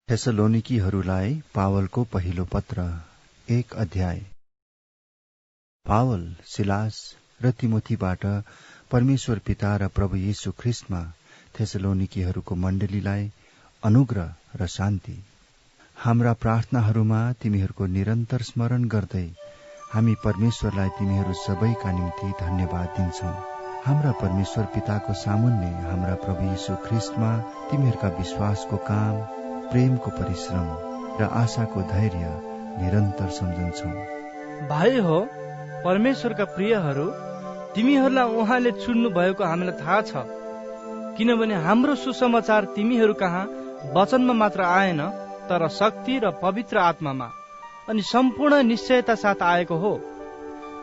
थेसलोनिकीहरूलाई पावलको पहिलो पत्र 1 अध्याय। पावल, सिलास र तिमोथीबाट परमेश्वर पिता र प्रभु येशू ख्रीष्टमा थेसलोनिकीहरूको मण्डलीलाई अनुग्रह र शान्ति। हाम्रा प्रार्थनाहरूमा तिमीहरूको निरन्तर स्मरण गर्दै हामी परमेश्वरलाई तिमीहरू सबैका निम्ति धन्यवाद दिन्छौं। हाम्रा परमेश्वर पिताको सामुन्ने हाम्रा प्रभु येशू ख्रीष्टमा तिमीहरूका विश्वासको काम, प्रेमको परिश्रम र आशाको धैर्य निरन्तर सम्झन्छौं। भाइ हो, परमेश्वरका प्रियहरू, तिमीहरूलाई उहाँले चुन्नु भएको हामीलाई थाहा छ। किनभने हाम्रो सुसमाचार तिमीहरू कहाँ वचनमा मात्र आएन, तर शक्ति र पवित्र आत्मामा अनि सम्पूर्ण निश्चयता साथ आएको हो।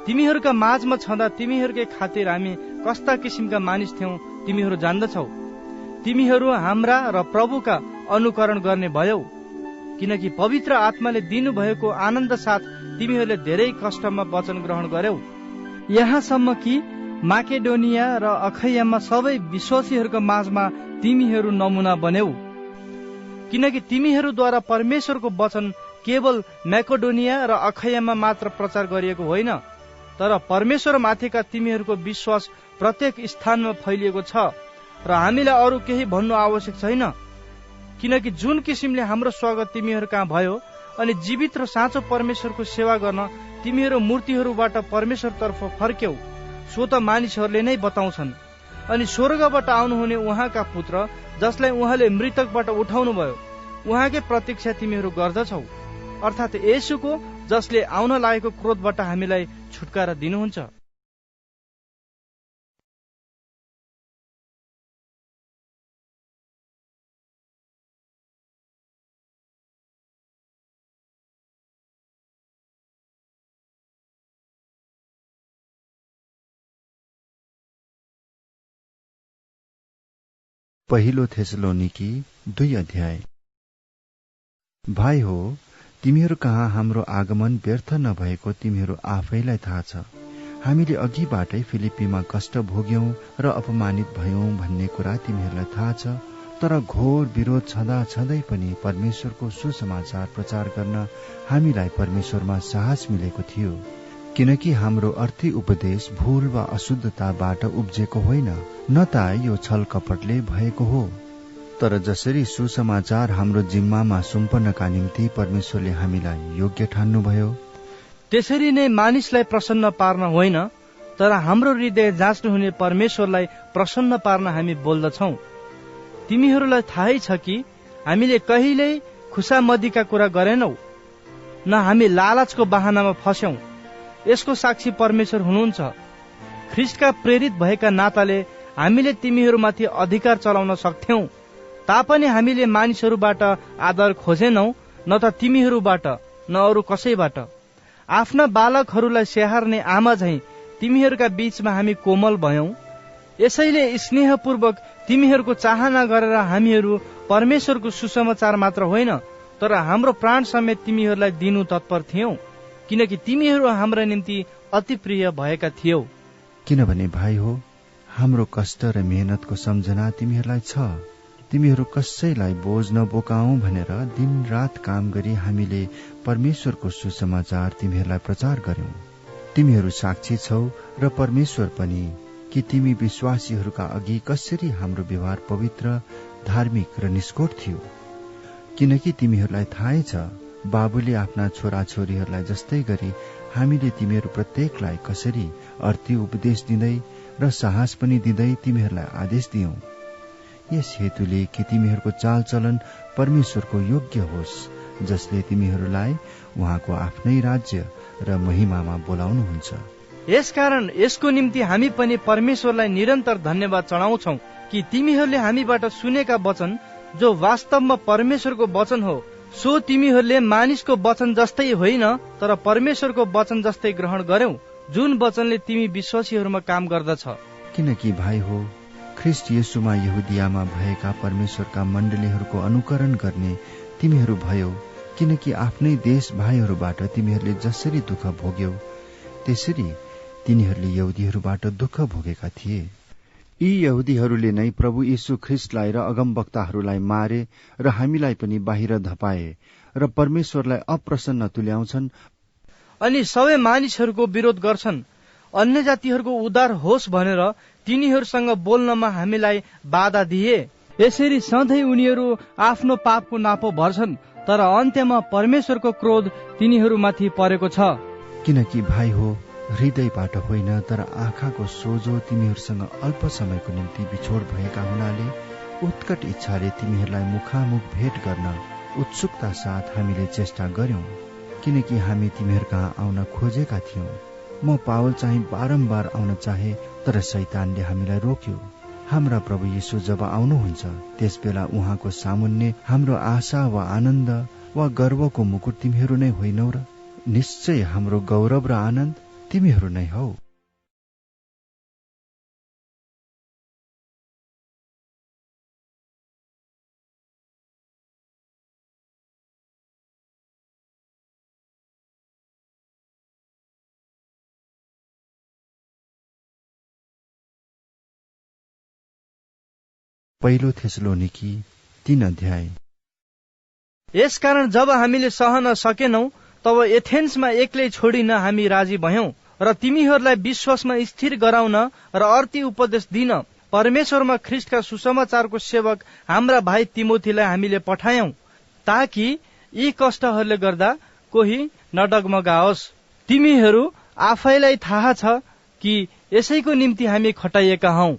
तिमीहरूका माझमा छँदा तिमीहरूकै खातिर हामी कस्ता किसिमका मानिस थियौं तिमीहरू जान्दछौ। तिमीहरू हाम्रा र प्रभुका अनुकरण गर्ने भयौ, किनकि पवित्र आत्माले दिनुभएको आनन्द साथ तिमीहरूले धेरै कष्टमा वचन ग्रहण गर्यौ। यहाँसम्म कि माकेडोनिया र अखैयामा सबै विश्वासीहरूका माझमा तिमीहरू नमुना बन्यौ। किनकि तिमीहरूद्वारा परमेश्वरको वचन केवल मैकेडोनिया र अखैयामा मात्र प्रचार गरिएको होइन, तर परमेश्वर माथिका तिमीहरूको विश्वास प्रत्येक स्थानमा फैलिएको छ र हामीलाई अरू केही भन्नु आवश्यक छैन। किनकि जुन किसिमले हाम्रो स्वागत तिमीहरू कहाँ भयो अनि जीवित र साँचो परमेश्वरको सेवा गर्न तिमीहरू मूर्तिहरूबाट परमेश्वरतर्फ फर्क्यौ, सो त मानिसहरूले नै बताउँछन्। अनि स्वर्गबाट आउनुहुने उहाँका पुत्र, जसलाई उहाँले मृतकबाट उठाउनु भयो, उहाँकै प्रतीक्षा तिमीहरू गर्दछौ, अर्थात् येशूको, जसले आउन लागेको क्रोधबाट हामीलाई छुटकारा दिनुहुन्छ। पहिलो थेसलोनिकी 2 अध्याय। भाइ हो, तिमीहरू कहाँ हाम्रो आगमन व्यर्थ नभएको तिमीहरू आफैलाई थाहा छ। हामीले अघिबाटै फिलिप्पीमा कष्ट भोग्यौं र अपमानित भयौं भन्ने कुरा तिमीहरूलाई थाहा छ। तर घोर विरोध छँदा छँदै पनि परमेश्वरको सुसमाचार प्रचार गर्न हामीलाई परमेश्वरमा साहस मिलेको थियो। किनकि हाम्रो अर्थी उपदेश भूल वा अशुद्धताबाट उब्जेको होइन, न त यो छल कपटले भएको हो, तर जसरी सुसमाचार हाम्रो जिम्मामा सुम्पनका निम्ति परमेश्वरले हामीलाई योग्य ठान्नुभयो, त्यसरी नै मानिसलाई प्रसन्न पार्न होइन, तर हाम्रो हृदय जाँच्नुहुने परमेश्वरलाई प्रसन्न पार्न हामी बोल्दछौं। तिमीहरूलाई थाहै छ कि हामीले कहिल्यै खुसामदीका कुरा गरेनौ, न हामी लालचको बहानामा फस्यौं। यसको साक्षी परमेश्वर हुनुहुन्छ। ख्रीष्टका प्रेरित भएका नाताले हामीले तिमीहरूमाथि अधिकार चलाउन सक्थ्यौं, तापनि हामीले मानिसहरूबाट आदर खोजेनौ, न त तिमीहरूबाट न अरू कसैबाट। आफ्ना बालकहरूलाई स्याहार्ने आमा झैं तिमीहरूका बीचमा हामी कोमल भयौं। यसैले स्नेहपूर्वक तिमीहरूको चाहना गरेर हामीहरू परमेश्वरको सुसमाचार मात्र होइन, तर हाम्रो प्राण समेत तिमीहरूलाई दिनु तत्पर थियौं, किनकि तिमीहरू हाम्रा निम्ति अति प्रिय भएका थियौ। किनभने भाइ हो, हाम्रो कष्ट र मेहनतको सम्झना तिमीहरूलाई छ। तिमीहरू कसैलाई बोझ नबोकाऊ भनेर दिन रात काम गरी हामीले परमेश्वरको सुसमाचार तिमीहरूलाई प्रचार गर्यौं। तिमीहरू साक्षी छौ र परमेश्वर पनि कि तिमी विश्वासीहरूका अघि कसरी हाम्रो व्यवहार पवित्र, धार्मिक र निष्कोट थियो। किनकि तिमीहरूलाई थाहै छ, बाबुले आफ्ना छोराछोरीहरूलाई जस्तै गरी हामीले तिमीहरू प्रत्येकलाई कसरी अर्थी उपदेश दिँदै र साहस पनि दिँदै तिमीहरूलाई आदेश दियौं। यस हेतुले कि तिमीहरूको चालचलन परमेश्वरको योग्य होस्, जसले तिमीहरूलाई उहाँको आफ्नै राज्य र महिमामा बोलाउनुहुन्छ। यसकारण यसको निम्ति हामी पनि परमेश्वरलाई निरन्तर धन्यवाद चढाउँछौ कि तिमीहरूले हामीबाट सुनेका वचन, जो वास्तवमा परमेश्वरको वचन हो, सो तिमीहरूले मानिसको वचन जस्तै होइन, तर परमेश्वरको वचन जस्तै ग्रहण गर्यौ, जुन वचनले तिमी विश्वासीहरूमा काम गर्दछ। किनकि भाइ हो, ख्रीष्ट येशूमा यहुदियामा भएका परमेश्वरका मण्डलीहरूको अनुकरण गर्ने तिमीहरू भयौ। किनकि आफ्नै देश भाइहरूबाट तिमीहरूले जसरी दुःख भोग्यौ, त्यसरी तिनीहरूले यहुदीहरूबाट दुःख भोगेका थिए। यी यहुदीहरूले नै प्रभु यीशु ख्रिस्टलाई र अगमवक्ताहरूलाई मारे र हामीलाई पनि बाहिर धपाए र परमेश्वरलाई अप्रसन्न तुल्याउँछन् अनि सबै मानिसहरूको विरोध गर्छन्। अन्य जातिहरूको उद्धार होस् भनेर तिनीहरूसँग बोल्नमा हामीलाई बाधा दिए। यसरी सधैँ उनीहरू आफ्नो पापको नापो भर्छन्, तर अन्त्यमा परमेश्वरको क्रोध तिनीहरूमाथि परेको छ। किनकि भाइ हो, हृदयबाट होइन तर आँखाको सोझो तिमीहरूसँग अल्प समयको निम्ति बिछोड भएका हुनाले उत्कट इच्छाले तिमीहरूलाई मुखामुख भेट गर्न उत्सुकता साथ हामीले चेष्टा गर्यौं, किनकि हामी तिमीहरू कहाँ आउन खोजेका थियौं। म पावल चाहिँ बारम्बार आउन चाहे, तर शैतानले हामीलाई रोक्यो। हाम्रा प्रभु येशू जब आउनुहुन्छ त्यस बेला उहाँको सामुन्ने हाम्रो आशा वा आनन्द वा गर्वको मुकुट तिमीहरू नै होइनौ र? निश्चय हाम्रो गौरव र आनन्द तिमीहरू नै हौ। पहिलो थेसलोनिकी 3 अध्याय। यसकारण जब हामीले सहन सकेनौं तब एथेन्समा एक्लै छोडिन हामी राजी भयौं र तिमीहरूलाई विश्वासमा स्थिर गराउन र अर्ती उपदेश दिन परमेश्वरमा ख्रिस्टका सुसमाचारको सेवक हाम्रा भाइ तिमोथीलाई हामीले पठायौं, ताकि यी कष्टहरूले गर्दा कोही नडगमगाओस्। तिमीहरू आफैलाई थाहा छ कि यसैको निम्ति हामी खटाइएका हौं।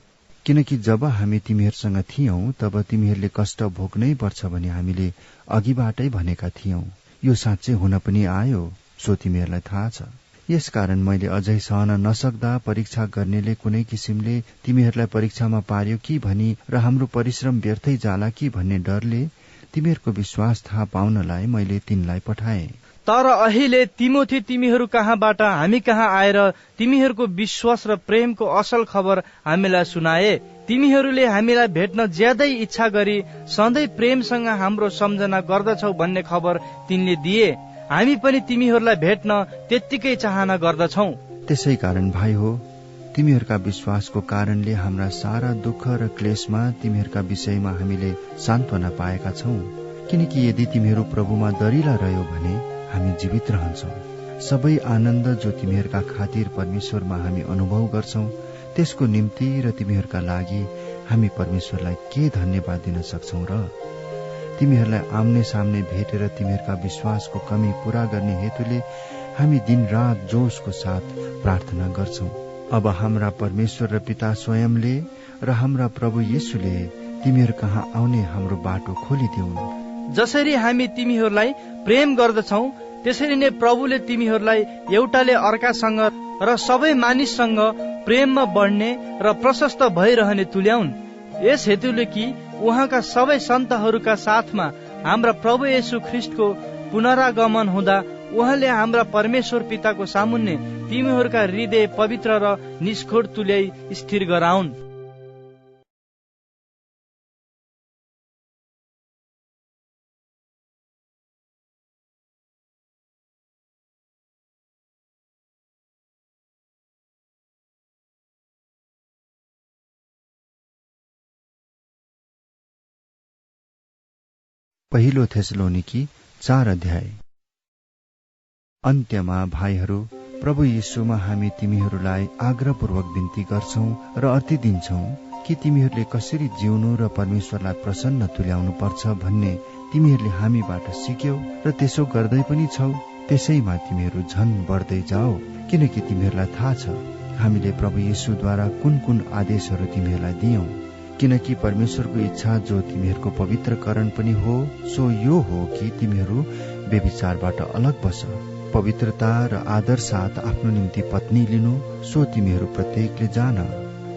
किनकि जब हामी तिमीहरूसँग थियौं तब तिमीहरूले कष्ट भोग्नै पर्छ भनी हामीले अघिबाटै भनेका थियौं। यो साँच्चै हुन पनि आयो, सो तिमीहरूलाई थाहा छ। यसकारण मैले अझै सहन नसक्दा परीक्षा गर्नेले कुनै किसिमले तिमीहरूलाई परीक्षामा पार्यो कि भनी र हाम्रो परिश्रम व्यर्थै जाला कि भन्ने डरले तिमीहरूको विश्वास थाहा पाउनलाई मैले तिनलाई पठाए। तर अहिले तिमोथी तिमीहरू कहाँबाट हामी कहाँ आएर तिमीहरूको विश्वास र प्रेमको असल खबर हामीलाई सुनाए। तिमीहरूले हामीलाई भेट्न ज्यादै इच्छा गरी सधैँ प्रेमसँग हाम्रो सम्झना गर्दछौ भन्ने खबर तिनले दिए। हामी पनि तिमीहरूलाई भेट्न त्यत्तिकै चाहना गर्दछौ। त्यसै कारण भाइ हो, तिमीहरूका विश्वासको कारणले हाम्रा सारा दुःख र क्लेशमा तिमीहरूका विषयमा हामीले सान्त्वना पाएका छौं। किनकि यदि तिमीहरू प्रभुमा दरिला रह्यो भने हामी जीवित रहन्छौं। सबै आनन्द जो तिमीहरूका खातिर परमेश्वरमा हामी अनुभव गर्छौं, त्यसको निम्ति र तिमीहरूका लागि हामी परमेश्वरलाई के धन्यवाद दिन सक्छौं र? तिमीहरूलाई आम्ने सामने भेटेर तिमीहरूका विश्वासको कमी पूरा गर्ने हेतुले हामी दिन रात जोशको साथ प्रार्थना गर्छौं। अब हाम्रा परमेश्वर र पिता स्वयंले र हाम्रा प्रभु येशूले तिमीहरू कहाँ आउने हाम्रो बाटो खोलिदिउन्। जसरी हामी तिमीहरूलाई प्रेम गर्दछौं त्यसरी नै प्रभुले तिमीहरूलाई एउटाले अर्कासँग र सबै मानिससँग प्रेममा बढ्ने र प्रशस्त भइरहने तुल्याउन्। यस हेतुले कि उहाँका सबै सन्तहरूका साथमा हाम्रा प्रभु येशू ख्रिस्टको पुनरागमन हुँदा उहाँले हाम्रा परमेश्वर पिताको सामुन्ने तिमीहरूका हृदय पवित्र र निष्खोट तुल्याई स्थिर गराउन्। पहिलो थेसलोनिकी 4 अध्याय। अन्त्यमा भाइहरू, प्रभु येशूमा हामी तिमीहरूलाई आग्रहपूर्वक बिन्ती गर्छौं र अर्ती दिन्छौं कि तिमीहरूले कसरी जिउनु र परमेश्वरलाई प्रसन्न तुल्याउनु पर्छ भन्ने तिमीहरूले हामीबाट सिक्यौ र त्यसो गर्दै पनि छौ। त्यसैमा तिमीहरू झन बढ्दै जाओ, किनकि तिमीहरूलाई थाहा छ हामीले प्रभु येशूद्वारा कुन कुन आदेशहरू तिमीहरूलाई दियौं। किनकि परमेश्वरको इच्छा जो तिमीहरूको पवित्रकरण पनि हो, सो यो हो कि तिमीहरू व्यभिचारबाट अलग बस, पवित्रता र आदर साथ आफ्नो निम्ति पत्नी लिनु, सो तिमीहरू प्रत्येकले जान।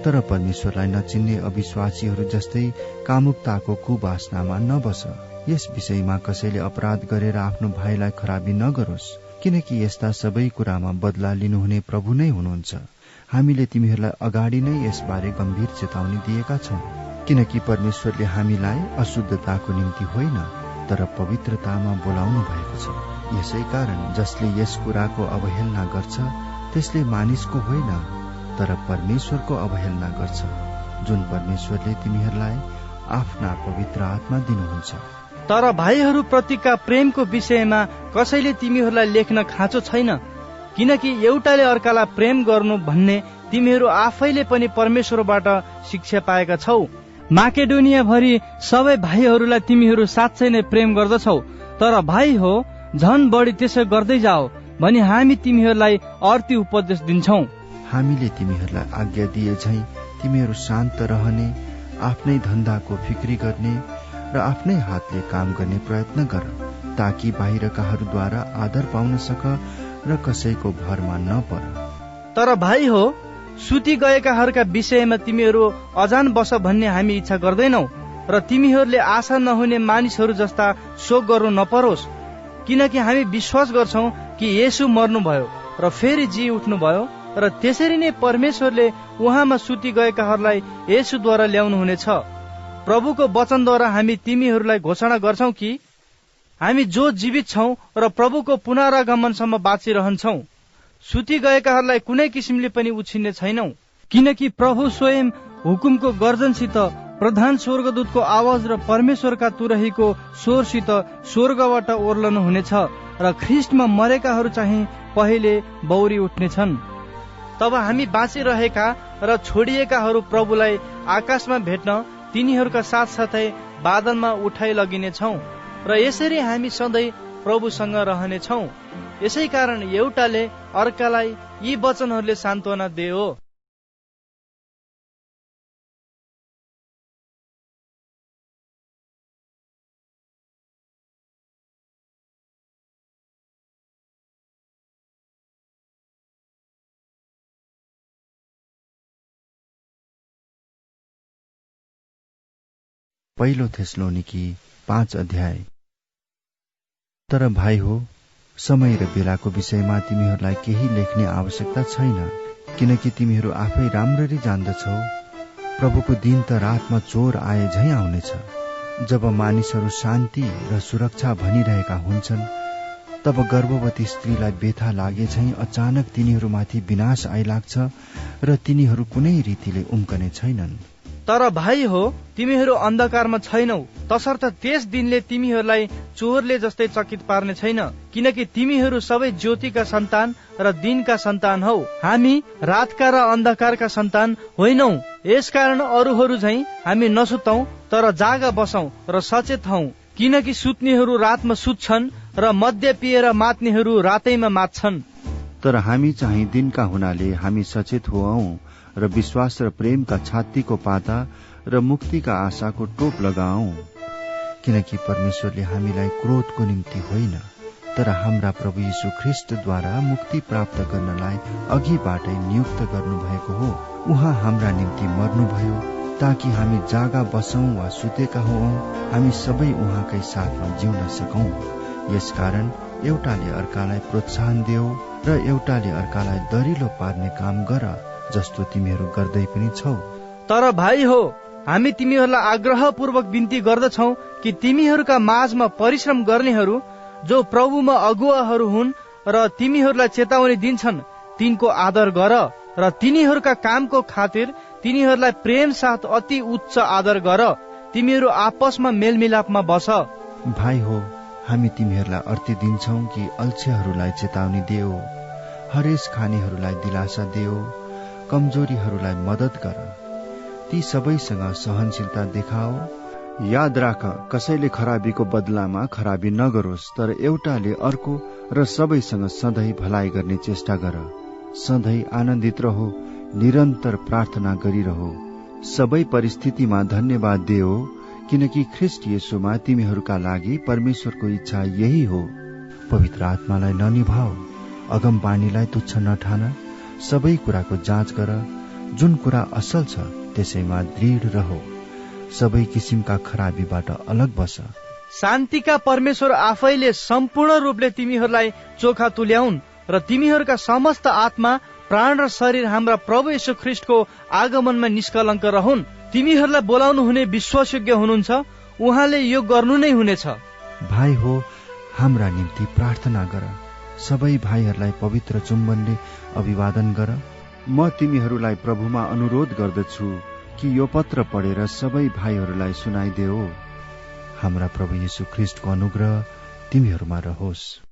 तर परमेश्वरलाई नचिन्ने अविश्वासीहरू जस्तै कामुकताको कुवासनामा नबस। यस विषयमा कसैले अपराध गरेर आफ्नो भाइलाई खराबी नगरोस्, किनकि यस्ता सबै कुरामा बदला लिनुहुने प्रभु नै हुनुहुन्छ। हामीले तिमीहरूलाई अगाडि नै यसबारे गम्भीर चेतावनी दिएका छौं, किनकि परमेश्वरले हामीलाई अशुद्धताको निम्ति होइन तर पवित्रतामा बोलाउनु भएको छ। यसै कारण जसले यस कुराको अवहेलना गर्छ त्यसले मानिसको होइन तर परमेश्वरको अवहेलना गर्छ, जुन परमेश्वरले तिमीहरूलाई आफ्ना पवित्र आत्मा दिनुहुन्छ। तर भाइहरू प्रतिका प्रेमको विषयमा कसैले तिमीहरूलाई लेख्न खाँचो छैन, किनकि एउटाले अर्कालाई प्रेम गर्नु भन्ने तिमीहरू आफैले पनि परमेश्वरबाट शिक्षा पाएका छौ। माकेडोनिया भरि सबै भाइहरूलाई तिमीहरू साँच्चै नै प्रेम गर्दछौ। तर भाइ हो, झन बढी त्यसो गर्दै जाओ भनी हामी तिमीहरूलाई अर्ती उपदेश दिन्छौ। हामीले तिमीहरूलाई आज्ञा दिए झैं तिमीहरू शान्त रहने, आफ्नै धन्दाको फिक्री गर्ने र आफ्नै हातले काम गर्ने प्रयत्न गर, ताकि बाहिरकाहरूद्वारा आदर पाउन सक र कसैको भरमा नपर। तर भाइ हो, सुति गएकाहरूका विषयमा तिमीहरू अजान बस भन्ने हामी इच्छा गर्दैनौ र तिमीहरूले आशा नहुने मानिसहरू जस्ता शोक गर्नु नपरोस्, किनकि हामी विश्वास गर्छौ कि येशू मर्नुभयो र फेरि जी उठ्नुभयो र त्यसरी नै परमेश्वरले उहाँमा सुति गएकाहरूलाई येशूद्वारा ल्याउनु हुनेछ। प्रभुको वचनद्वारा हामी तिमीहरूलाई घोषणा गर्छौ कि हामी जो जीवित छौं र प्रभुको पुनरागमनसम्म बाँचिरहन्छौ, सुति गएकाहरूलाई कुनै किसिमले पनि उछिन्ने छैनौ, किनकि प्रभु स्वयं हुकुमको गर्जनसित, प्रधान स्वर्गदूतको आवाज र परमेश्वरका तुरहीको स्वरसित स्वर्गबाट ओर्लनु हुनेछ र ख्रिस्टमा मरेकाहरू चाहिँ पहिले बौरी उठ्नेछन्। तब हामी बाँचिरहेका र छोडिएकाहरू प्रभुलाई आकाशमा भेट्न तिनीहरूका साथसाथै बादलमा उठाइ लगिनेछौ र यसरी हामी सधैँ प्रभुसँग रहनेछौ। यसै कारण एउटाले अर्कालाई यी वचनहरूले सान्त्वना दियो। पहिलो थेसलोनिकी 5 अध्याय। तर भाइ हो, समय र बेलाको विषयमा तिमीहरूलाई केही लेख्ने आवश्यकता छैन, किनकि तिमीहरू आफै राम्ररी जान्दछौ प्रभुको दिन त रातमा चोर आए झैं आउनेछ। जब मानिसहरू शान्ति र सुरक्षा भनिरहेका हुन्छन्, तब गर्भवती स्त्रीलाई व्यथा लागे झैं अचानक तिनीहरूमाथि विनाश आइलाग्छ र तिनीहरू कुनै रीतिले उम्कने छैनन्। तर भाइ हो, तिमीहरू अन्धकारमा छैनौ, तसर्थ त्यस दिनले तिमीहरूलाई चोरले जस्तै चकित पार्ने छैन, किनकि तिमीहरू सबै ज्योतिका सन्तान र दिनका सन्तान हौ। हामी रातका र अन्धकारका सन्तान होइनौ। यसकारण अरूहरू झैं हामी नसुतौ, तर जागा बसौं र सचेत हौ, किनकि सुत्नेहरू रातमा सुत्छन् र मद्य पिएर मात्नेहरू रातैमा मात्छन्। तर हामी चाहिँ दिनका हुनाले हामी सचेत होऔं र विश्वास र प्रेमका छातीको पाता र मुक्तिका आशाको टोप लगाऊ, किनकि परमेश्वरले हामीलाई क्रोधको निम्ति होइन, तर हाम्रा प्रभु यीशु ख्रिस्टद्वारा मुक्ति प्राप्त गर्नलाई अघिबाटै नियुक्त गर्नुभएको हो। उहाँ हाम्रा निम्ति मर्नुभयो ताकि हामी जागा बसौं वा सुतेका होऔं, हामी सबै उहाँकै साथमा जिउन सकौं। यसकारण एउटाले अर्कालाई प्रोत्साहन देऊ र एउटाले अर्कालाई दरिलो पार्ने काम गर, जस्तो तिमीहरू गर्दै पनि छौ। तर भाइ हो, हामी तिमीहरूलाई आग्रहपूर्वक बिन्ती गर्दछौ कि तिमीहरूका माझमा परिश्रम गर्नेहरू जो प्रभुमा अगुवाहरू हुन् र तिमीहरूलाई चेतावनी दिन्छन्, तिनको आदर गर र तिनीहरूका कामको खातिर तिनीहरूलाई प्रेम साथ अति उच्च आदर गर। तिमीहरू आपसमा मेलमिलापमा बस। भाइ हो, हामी तिमीहरूलाई अर्ती दिन्छौ कि अल्छेहरूलाई चेतावनी देऊ, हरेस खानेहरूलाई दिलासा देऊ, कमजोरीहरूलाई मदत गर, ती सबैसँग सहनशीलता देखाओ। याद राख, कसैले खराबीको बदलामा खराबी नगरोस्, तर एउटाले अर्को र सबैसँग सधैँ भलाइ गर्ने चेष्टा गर। सधैँ आनन्दित रहो, निरन्तर प्रार्थना गरिरहो, सबै परिस्थितिमा धन्यवाद देऊ, किनकि ख्रिस्ट येशूमा तिमीहरूका लागि परमेश्वरको इच्छा यही हो। पवित्र आत्मालाई ननिभाऊ, अगमबानीलाई तुच्छ नठान, सबै कुराको जाँच गर, जुन कुरा असल छ त्यसैमा दृढ रहो, सबै किसिमका खराबीबाट अलग बस। शान्तिका परमेश्वर आफैले सम्पूर्ण रूपले तिमीहरूलाई चोखा तुल्याउन् र तिमीहरूका समस्त आत्मा, प्राण र शरीर हाम्रा प्रभु येशू ख्रिस्टको आगमनमा निष्कलङ्क रहन्। तिमीहरूलाई बोलाउनु हुने विश्वासयोग्य हुनुहुन्छ, उहाँले यो गर्नु नै हुनेछ। भाइ हो, हाम्रा निम्ति प्रार्थना गर, सबै भाइहरूलाई पवित्र चुम्बनले अभिवादन गर। म तिमीहरूलाई प्रभुमा अनुरोध गर्दछु कि यो पत्र पढेर सबै भाइहरूलाई सुनाइदेऊ। हाम्रा प्रभु येशू ख्रीष्टको अनुग्रह तिमीहरूमा रहोस्।